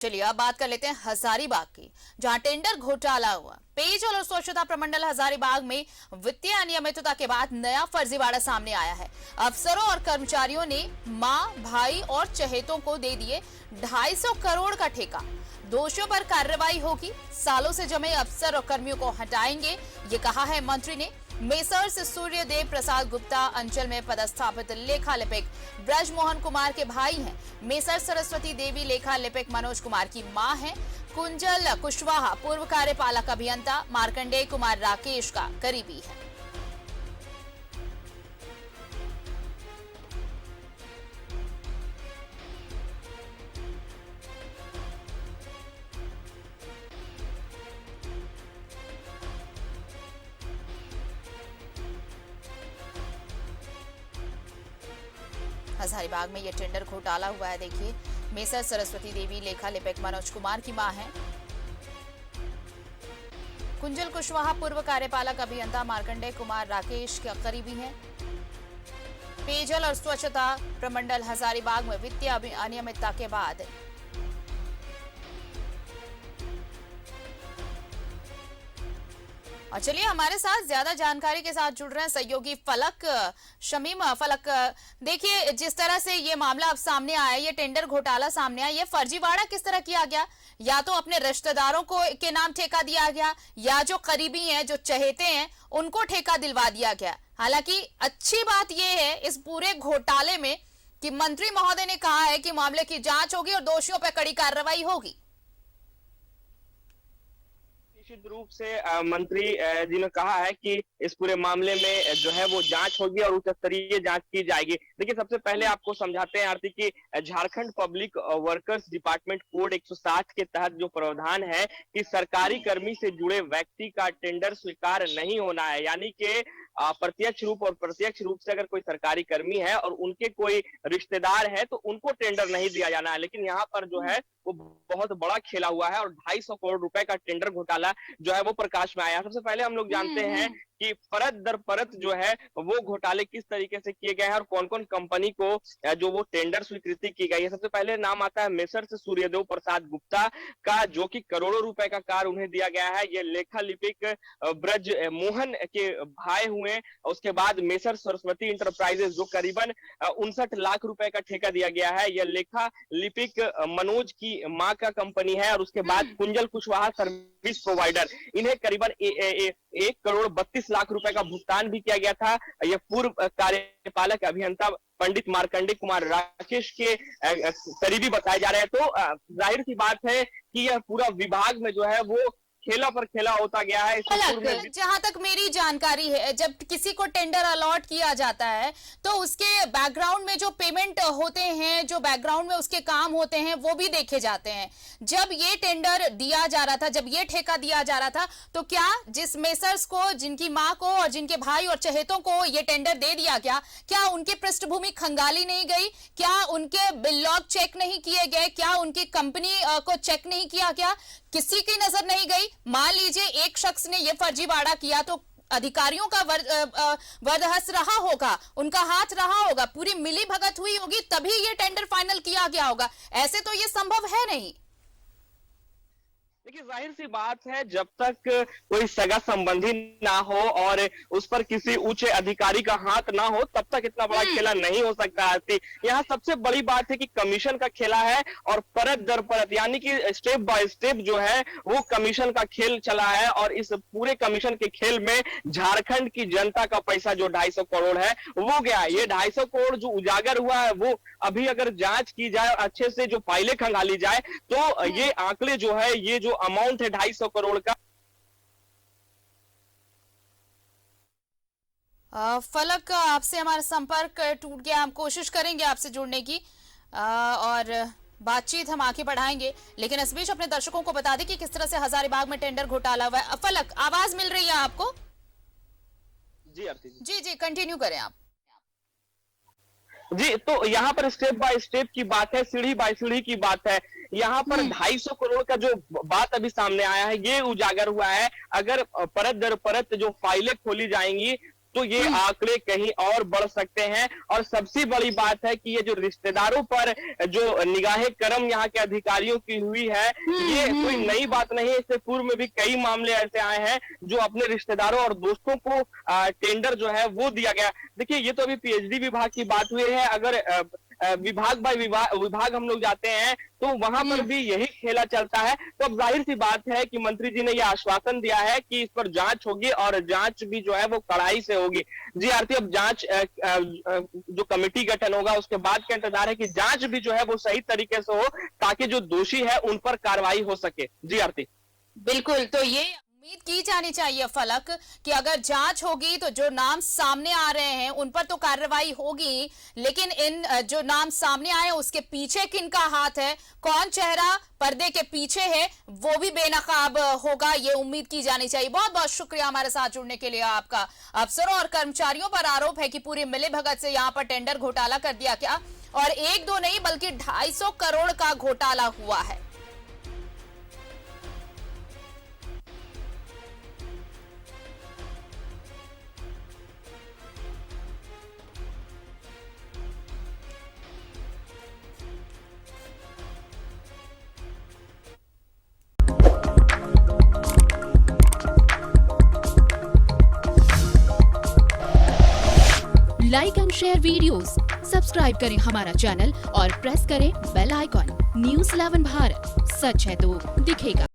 चलिए अब बात कर लेते हैं हजारीबाग की, जहां टेंडर घोटाला हुआ। पेयजल और स्वच्छता प्रमंडल हजारीबाग में वित्तीय अनियमितता के बाद नया फर्जीवाड़ा सामने आया है। अफसरों और कर्मचारियों ने मां, भाई और चहेतों को दे दिए 250 करोड़ का ठेका। दोषियों पर कार्रवाई होगी, सालों से जमे अफसर और कर्मियों को हटाएंगे, ये कहा है मंत्री ने। मेसर्स सूर्यदेव प्रसाद गुप्ता अंचल में पदस्थापित लेखा लिपिक ब्रज मोहन कुमार के भाई हैं। मेसर सरस्वती देवी लेखा लिपिक मनोज कुमार की मां हैं। कुंजल कुशवाहा पूर्व कार्यपालक अभियंता मार्कंडेय कुमार राकेश का करीबी है। हजारीबाग में ये टेंडर घोटाला हुआ है। देखिए, मेसर सरस्वती देवी लेखा लिपिक मनोज कुमार की मां है। कुंजल कुशवाहा पूर्व कार्यपालक अभियंता मार्कंडेय कुमार राकेश के करीबी हैं। पेयजल और स्वच्छता प्रमंडल हजारीबाग में वित्तीय अनियमितता के बाद और चलिए हमारे साथ ज्यादा जानकारी के साथ जुड़ रहे हैं सहयोगी फलक शमीम। फलक, देखिए जिस तरह से ये मामला अब सामने आया, ये टेंडर घोटाला सामने आया, ये फर्जीवाड़ा किस तरह किया गया? या तो अपने रिश्तेदारों को के नाम ठेका दिया गया, या जो करीबी हैं, जो चहेते हैं, उनको ठेका दिलवा दिया गया। हालांकि अच्छी बात यह है इस पूरे घोटाले में कि मंत्री महोदय ने कहा है कि मामले की जांच होगी और दोषियों पर कड़ी कार्रवाई होगी। निश्चित रूप से मंत्री जी ने कहा है कि इस पूरे मामले में जो है वो जांच होगी और उच्च स्तरीय जांच की जाएगी। देखिए, सबसे पहले आपको समझाते हैं आरती की Jharkhand public workers department code 160 के तहत जो प्रावधान है कि सरकारी कर्मी से जुड़े व्यक्ति का टेंडर स्वीकार नहीं होना है। यानी कि प्रत्यक्ष रूप और प्रत्यक्ष रूप से अगर कोई सरकारी कर्मी है और उनके कोई रिश्तेदार है तो उनको टेंडर नहीं दिया जाना है। लेकिन यहाँ पर जो है वो बहुत बड़ा खेला हुआ है और 250 करोड़ रुपए का टेंडर घोटाला जो है वो प्रकाश में आया। सबसे पहले हम लोग जानते हैं कि परत दर परत जो है वो घोटाले किस तरीके से किए गए हैं और कौन कौन कंपनी को जो वो टेंडर स्वीकृति की गई है। सबसे पहले नाम आता है मेसर्स सूर्यदेव प्रसाद गुप्ता का, जो कि करोड़ों रुपए का कार्य उन्हें दिया गया है। ये लेखा लिपिक ब्रज मोहन के भाई हुए। उसके बाद मेसर सरस्वती इंटरप्राइजेस जो करीबन 59 लाख रुपए का ठेका दिया गया है, यह लेखा लिपिक मनोज की मां का कंपनी है। और उसके बाद कुंजल कुशवाहा सर्विस प्रोवाइडर, इन्हें करीबन 1,32,00,000 रुपए का भुगतान भी किया गया था। यह पूर्व कार्यपालक अभियंता पंडित मार्कंडेय कुमार राकेश के करीबी बताए जा रहे हैं। तो जाहिर सी बात है कि यह पूरा विभाग में जो है वो खेला पर खेला होता गया है। जहां तक मेरी जानकारी है, जब किसी को टेंडर अलॉट किया जाता है तो उसके बैकग्राउंड में जो पेमेंट होते हैं, जो बैकग्राउंड में उसके काम होते हैं, वो भी देखे जाते हैं। जब ये टेंडर दिया जा रहा था, जब ये ठेका दिया जा रहा था, तो क्या जिस मेसर्स को, जिनकी मां को और जिनके भाई और चहेतों को ये टेंडर दे दिया गया, क्या उनकी पृष्ठभूमि खंगाली नहीं गई? क्या उनके बिल लॉग चेक नहीं किए गए? क्या उनकी कंपनी को चेक नहीं किया गया? किसी की नजर नहीं गई? मान लीजिए एक शख्स ने यह फर्जीवाड़ा किया तो अधिकारियों का वरदहस्त रहा होगा, उनका हाथ रहा होगा, पूरी मिली भगत हुई होगी, तभी ये टेंडर फाइनल किया गया होगा। ऐसे तो ये संभव है नहीं। देखिए, जाहिर सी बात है, जब तक कोई सगा संबंधी ना हो और उस पर किसी उच्च अधिकारी का हाथ ना हो, तब तक इतना बड़ा खेला नहीं हो सकता है। यहाँ सबसे बड़ी बात है कि कमीशन का खेला है और परत दर परत, यानी कि स्टेप बाय स्टेप जो है वो कमीशन का खेल चला है। और इस पूरे कमीशन के खेल में झारखंड की जनता का पैसा जो 250 करोड़ है वो गया। ये 250 करोड़ जो उजागर हुआ है वो अभी अगर जांच की जाए, अच्छे से जो फाइलें खंगाली जाए, तो ये आंकड़े जो है, ये जो अमाउंट है 250 करोड़ का। फलक, आपसे हमारा संपर्क टूट गया। हम कोशिश करेंगे आपसे जुड़ने की और बातचीत हम आगे बढ़ाएंगे, लेकिन इस बीच अपने दर्शकों को बता दें कि किस तरह से हजारीबाग में टेंडर घोटाला हुआ है। फलक, आवाज मिल रही है आपको? जी आरती जी जी, कंटिन्यू करें आप। जी, तो यहाँ पर स्टेप बाय स्टेप की बात है, सीढ़ी बाय सीढ़ी की बात है। यहाँ पर 250 करोड़ का जो बात अभी सामने आया है ये उजागर हुआ है। अगर परत दर परत जो फाइलें खोली जाएंगी तो ये आंकड़े कहीं और बढ़ सकते हैं। और सबसे बड़ी बात है कि ये जो रिश्तेदारों पर जो निगाहे करम यहाँ के अधिकारियों की हुई है, ये कोई नई बात नहीं है। इससे पूर्व में भी कई मामले ऐसे आए हैं जो अपने रिश्तेदारों और दोस्तों को टेंडर जो है वो दिया गया। देखिए, ये तो अभी पीएचडी विभाग की बात हुई है। अगर विभाग बाय विभाग हम लोग जाते हैं तो वहां पर भी यही खेला चलता है। तो अब जाहिर सी बात है कि मंत्री जी ने यह आश्वासन दिया है कि इस पर जांच होगी और जांच भी जो है वो कड़ाई से होगी। जी आरती, अब जांच जो कमेटी गठन होगा उसके बाद का इंतजार है कि जांच भी जो है वो सही तरीके से हो ताकि जो दोषी है उन पर कार्रवाई हो सके। जी आरती, बिल्कुल, तो ये उम्मीद की जानी चाहिए फलक कि अगर जांच होगी तो जो नाम सामने आ रहे हैं उन पर तो कार्रवाई होगी, लेकिन इन जो नाम सामने आए उसके पीछे किनका हाथ है, कौन चेहरा पर्दे के पीछे है, वो भी बेनकाब होगा, ये उम्मीद की जानी चाहिए। बहुत बहुत शुक्रिया हमारे साथ जुड़ने के लिए आपका। अफसरों और कर्मचारियों पर आरोप है कि पूरी मिलीभगत से यहाँ पर टेंडर घोटाला कर दिया गया और एक दो नहीं बल्कि 250 करोड़ का घोटाला हुआ है। Like and share videos, subscribe करें हमारा चैनल और प्रेस करें बेल आइकॉन। न्यूज़ 11 भारत, सच है तो दिखेगा।